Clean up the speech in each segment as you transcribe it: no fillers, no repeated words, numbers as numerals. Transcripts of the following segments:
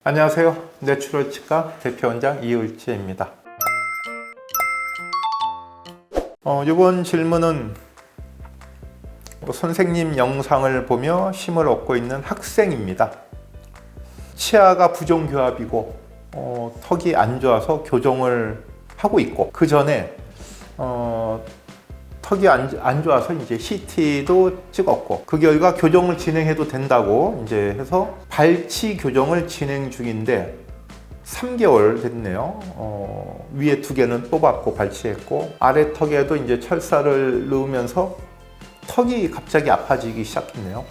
안녕하세요. 내추럴 치과 대표원장 이을지입니다. 이번 질문은 선생님 영상을 보며 힘을 얻고 있는 학생입니다. 치아가 부종교합이고 턱이 안 좋아서 교정을 하고 있고, 그 전에 턱이 안 좋아서 이제 CT도 찍었고, 그 결과 교정을 진행해도 된다고 이제 해서 발치 교정을 진행 중인데 3개월 됐네요. 위에 2개는 뽑았고 발치했고, 아래 턱에도 이제 철사를 넣으면서 턱이 갑자기 아파지기 시작했네요.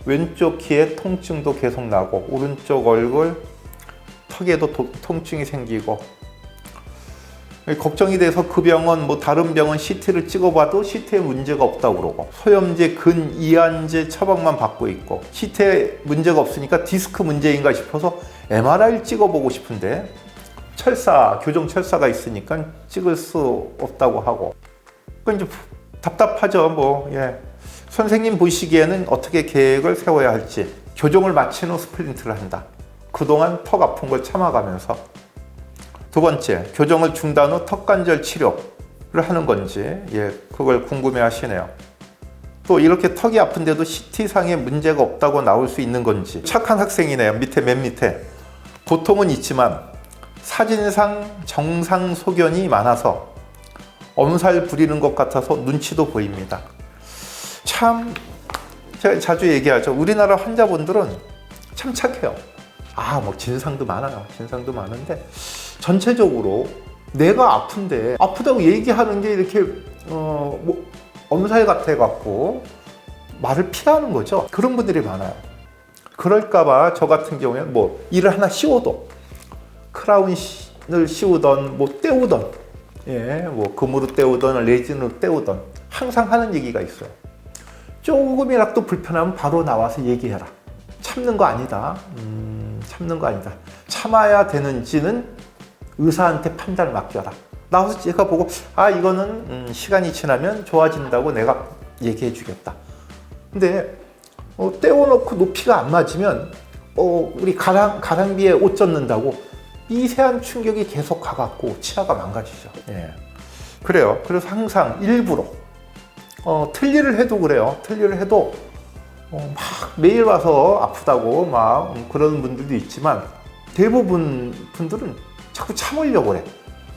왼쪽 귀에 통증도 계속 나고, 오른쪽 얼굴 턱에도 통증이 생기고, 걱정이 돼서 그 병원, 다른 병원 CT를 찍어봐도 CT에 문제가 없다고 그러고, 소염제, 근, 이완제 처방만 받고 있고, CT에 문제가 없으니까 디스크 문제인가 싶어서 MRI를 찍어보고 싶은데 교정 철사가 있으니까 찍을 수 없다고 하고, 이제 답답하죠. 선생님 보시기에는 어떻게 계획을 세워야 할지. 교정을 마친 후 스플린트를 한다. 그동안 턱 아픈 걸 참아가면서. 두 번째, 교정을 중단 후 턱관절 치료를 하는 건지, 그걸 궁금해 하시네요. 또 이렇게 턱이 아픈데도 CT상에 문제가 없다고 나올 수 있는 건지. 착한 학생이네요. 맨 밑에. 고통은 있지만 사진상 정상 소견이 많아서 엄살 부리는 것 같아서 눈치도 보입니다. 참, 제가 자주 얘기하죠. 우리나라 환자분들은 참 착해요. 진상도 많아요. 진상도 많은데, 전체적으로 내가 아픈데 아프다고 얘기하는 게 이렇게 엄살 같아갖고 말을 피하는 거죠. 그런 분들이 많아요. 그럴까봐 저 같은 경우에는 일을 하나 씌워도, 크라운을 씌우던 떼우던, 금으로 떼우던 레진으로 떼우던, 항상 하는 얘기가 있어요. 조금이라도 불편하면 바로 나와서 얘기해라. 참는 거 아니다. 참는 거 아니다. 참아야 되는지는 의사한테 판단을 맡겨라. 나와서 제가 보고, 이거는 시간이 지나면 좋아진다고 내가 얘기해 주겠다. 근데 떼워놓고 높이가 안 맞으면 우리 가랑비에 옷 젖는다고 미세한 충격이 계속 가갖고 치아가 망가지죠. 그래요. 그래서 항상 일부러 틀니를 해도 그래요. 틀니를 해도 매일 와서 아프다고 그런 분들도 있지만, 대부분 분들은 자꾸 참으려고 그래.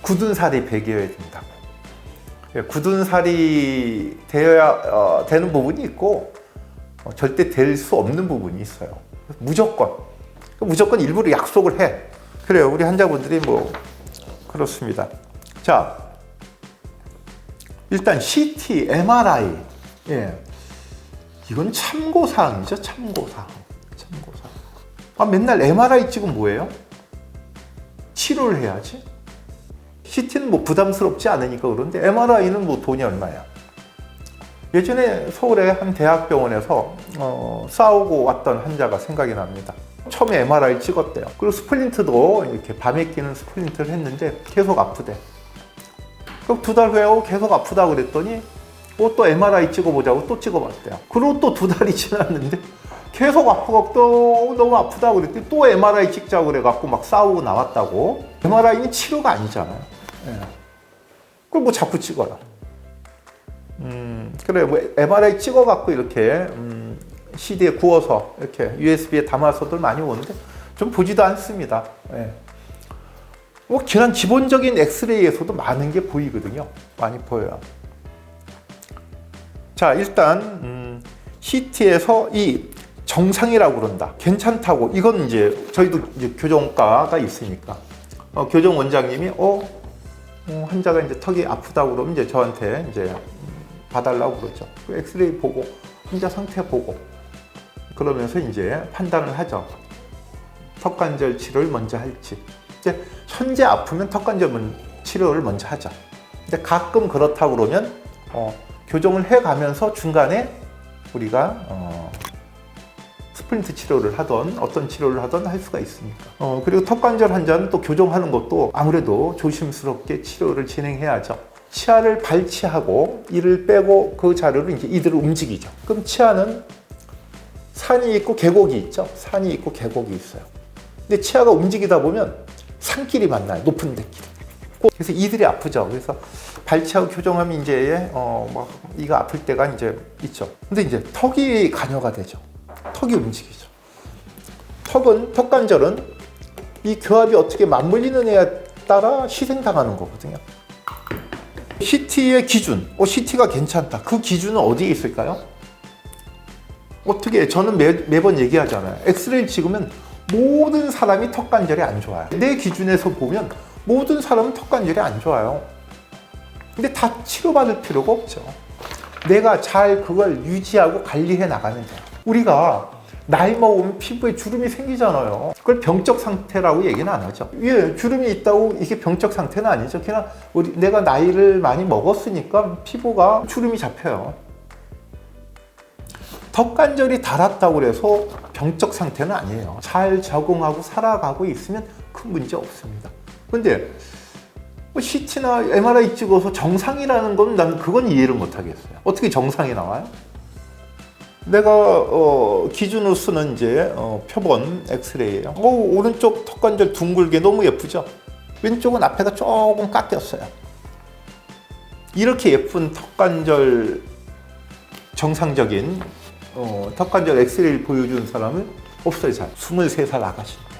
굳은 살이 배겨야 된다고. 굳은 살이 되어야 되는 부분이 있고, 절대 될 수 없는 부분이 있어요. 무조건 일부러 약속을 해. 그래요. 우리 환자분들이 그렇습니다. 자, 일단 CT, MRI. 이건 참고사항이죠. 참고사항. 맨날 MRI 찍으면 뭐예요? 치료를 해야지. CT는 부담스럽지 않으니까 그런데, MRI는 돈이 얼마야. 예전에 서울의 한 대학병원에서 싸우고 왔던 환자가 생각이 납니다. 처음에 MRI 찍었대요. 그리고 스플린트도 이렇게 밤에 끼는 스플린트를 했는데 계속 아프대. 그럼 2달 후에 계속 아프다 그랬더니 또 MRI 찍어보자고 또 찍어봤대요. 그리고 또 2달이 지났는데 계속 아프고 또 너무 아프다 그랬더니 또 MRI 찍자고 그래갖고 싸우고 나왔다고. MRI는 치료가 아니잖아요. 그걸 자꾸 찍어라. 그래, MRI 찍어갖고 이렇게 CD에 구워서 이렇게 USB에 담아서들 많이 오는데 좀 보지도 않습니다. 그냥 기본적인 엑스레이에서도 많은 게 보이거든요. 많이 보여요. 자, 일단 CT에서 이 정상이라고 그런다, 괜찮다고, 이건 이제 저희도 교정과가 있으니까 교정 원장님이 환자가 이제 턱이 아프다고 그러면 이제 저한테 이제 봐달라고 그러죠. 엑스레이 보고 환자 상태 보고 그러면서 이제 판단을 하죠. 턱관절 치료를 먼저 할지. 이제 현재 아프면 턱관절 치료를 먼저 하죠. 근데 가끔 그렇다고 그러면 교정을 해가면서 중간에 우리가 스플린트 치료를 하던 어떤 치료를 하던 할 수가 있으니까. 그리고 턱관절 환자는 또 교정하는 것도 아무래도 조심스럽게 치료를 진행해야죠. 치아를 발치하고 이를 빼고 그 자료로 이제 이들을 움직이죠. 그럼 치아는 산이 있고 계곡이 있죠. 산이 있고 계곡이 있어요. 근데 치아가 움직이다 보면 산길이 만나요. 높은 데끼리. 그래서 이들이 아프죠. 그래서 발치하고 교정하면 이제 막 이가 아플 때가 이제 있죠. 근데 이제 턱이 간여가 되죠. 턱이 움직이죠. 턱관절은 이 교합이 어떻게 맞물리느냐에 따라 희생당하는 거거든요. CT의 기준, CT가 괜찮다. 그 기준은 어디에 있을까요? 어떻게, 저는 매번 얘기하잖아요. 엑스레이를 찍으면 모든 사람이 턱관절이 안 좋아요. 내 기준에서 보면 모든 사람은 턱관절이 안 좋아요. 근데 다 치료받을 필요가 없죠. 내가 잘 그걸 유지하고 관리해 나가면 돼요. 우리가 나이 먹으면 피부에 주름이 생기잖아요. 그걸 병적 상태라고 얘기는 안 하죠. 예, 주름이 있다고 이게 병적 상태는 아니죠. 그냥 내가 나이를 많이 먹었으니까 피부가 주름이 잡혀요. 턱관절이 닳았다고 해서 병적 상태는 아니에요. 잘 적응하고 살아가고 있으면 큰 문제 없습니다. 근데 CT나 MRI 찍어서 정상이라는 건 나는 그건 이해를 못 하겠어요. 어떻게 정상이 나와요? 내가 기준으로 쓰는 이제 표본 엑스레이예요. 오른쪽 턱관절 둥글게 너무 예쁘죠? 왼쪽은 앞에가 조금 깎였어요. 이렇게 예쁜 턱관절 정상적인 턱관절 엑스레이를 보여주는 사람은 없어요. 잘 23살 아가씨인데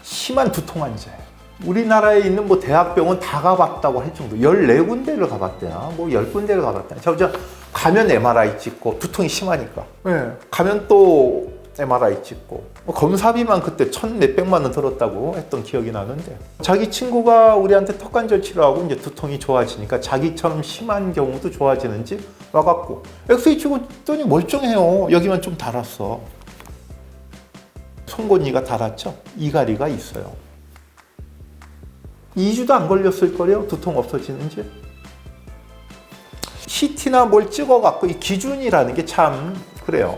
심한 두통 환자예요. 우리나라에 있는 뭐 대학병원 다 가봤다고 할 정도. 14군데를 가봤대요. 뭐 10군데를 가봤대요. 저 가면 MRI 찍고 두통이 심하니까. 네. 가면 또 MRI 찍고 검사비만 그때 1,몇백만 원 들었다고 했던 기억이 나는데, 자기 친구가 우리한테 턱관절 치료하고 이제 두통이 좋아지니까 자기처럼 심한 경우도 좋아지는지 와갖고 엑스레이 찍었더니 멀쩡해요. 여기만 좀 닳았어. 송곳니가 닳았죠? 이갈이가 있어요. 2주도 안 걸렸을 거래요. 두통 없어지는지. CT나 뭘 찍어갖고 이 기준이라는 게 참 그래요.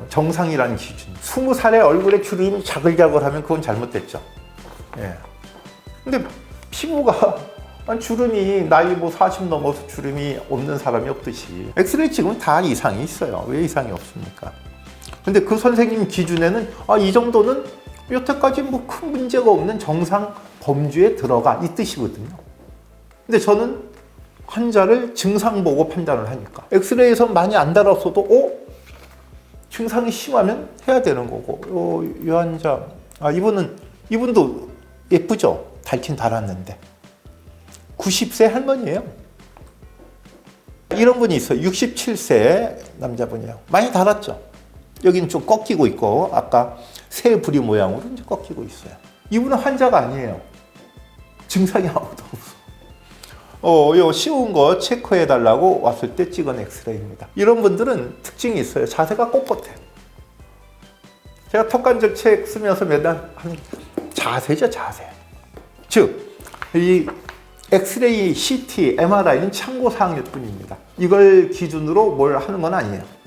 정상이라는 기준. 20살에 얼굴에 주름이 자글자글하면 그건 잘못됐죠. 예. 근데 피부가 주름이 나이 뭐 40 넘어서 주름이 없는 사람이 없듯이 엑스레이 찍으면 다 이상이 있어요. 왜 이상이 없습니까? 근데 그 선생님 기준에는 이 정도는 여태까지 뭐 큰 문제가 없는 정상 범주에 들어가 이 뜻이거든요. 근데 저는 환자를 증상 보고 판단을 하니까 엑스레이에서 많이 안 닳았어도 증상이 심하면 해야 되는 거고, 이 환자 이분도 예쁘죠? 닳긴 닳았는데 90세 할머니예요. 이런 분이 있어요. 67세 남자분이에요. 많이 닳았죠? 여기는 좀 꺾이고 있고 아까 새 부리 모양으로 이제 꺾이고 있어요. 이분은 환자가 아니에요. 증상이 아무도 없어. 요 쉬운 거 체크해 달라고 왔을 때 찍은 엑스레이입니다. 이런 분들은 특징이 있어요. 자세가 꼿꼿해. 제가 턱관절 책 쓰면서 맨날 하는 자세죠, 자세. 즉, 이 엑스레이, CT, MRI는 참고 사항일 뿐입니다. 이걸 기준으로 뭘 하는 건 아니에요.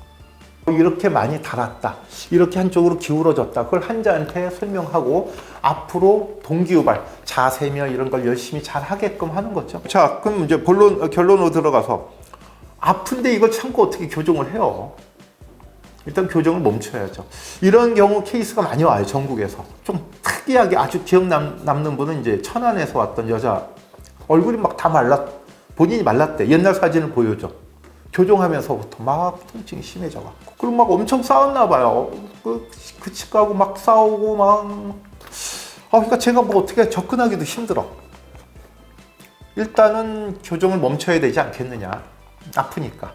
이렇게 많이 닳았다, 이렇게 한쪽으로 기울어졌다, 그걸 환자한테 설명하고 앞으로 동기유발, 자세며 이런 걸 열심히 잘 하게끔 하는 거죠. 자, 그럼 이제 결론으로 들어가서 아픈데 이걸 참고 어떻게 교정을 해요? 일단 교정을 멈춰야죠. 이런 경우 케이스가 많이 와요, 전국에서. 좀 특이하게 아주 기억 남는 분은 이제 천안에서 왔던 여자, 얼굴이 막 다 본인이 말랐대. 옛날 사진을 보여줘. 교정하면서부터 막 통증이 심해져갖고. 그리고 막 엄청 싸웠나 봐요. 그 치과하고 막 싸우고 그러니까 제가 뭐 어떻게 접근하기도 힘들어. 일단은 교정을 멈춰야 되지 않겠느냐. 아프니까.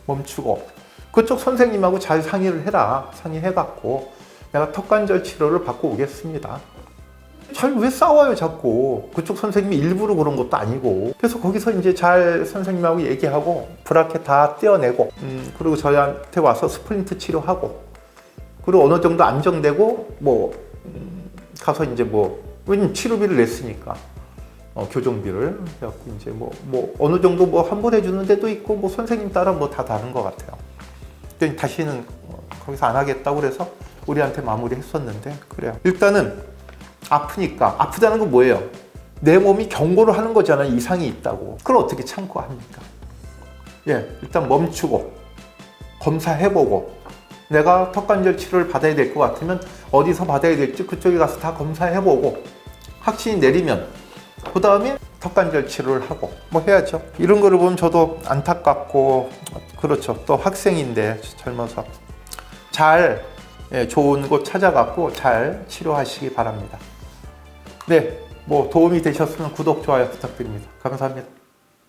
멈추고. 그쪽 선생님하고 잘 상의를 해라. 상의해갖고 내가 턱관절 치료를 받고 오겠습니다. 잘 왜 싸워요, 자꾸. 그쪽 선생님이 일부러 그런 것도 아니고. 그래서 거기서 이제 잘 선생님하고 얘기하고 브라켓 다 떼어내고, 그리고 저희한테 와서 스플린트 치료하고, 그리고 어느 정도 안정되고 가서 이제 왜냐면 치료비를 냈으니까 교정비를. 그래갖고 이제 어느 정도 환불해 주는 데도 있고, 선생님 따라 다 다른 것 같아요. 그때 다시는 거기서 안 하겠다고 그래서 우리한테 마무리했었는데, 그래요. 일단은 아프니까. 아프다는 건 뭐예요? 내 몸이 경고를 하는 거잖아요. 이상이 있다고. 그걸 어떻게 참고 합니까? 예, 일단 멈추고 검사해보고 내가 턱관절 치료를 받아야 될 것 같으면 어디서 받아야 될지 그쪽에 가서 다 검사해보고 확신이 내리면 그 다음에 턱관절 치료를 하고 뭐 해야죠. 이런 거를 보면 저도 안타깝고 그렇죠. 또 학생인데 젊어서 잘 좋은 곳 찾아갖고 잘 치료하시기 바랍니다. 네, 뭐 도움이 되셨으면 구독, 좋아요 부탁드립니다. 감사합니다.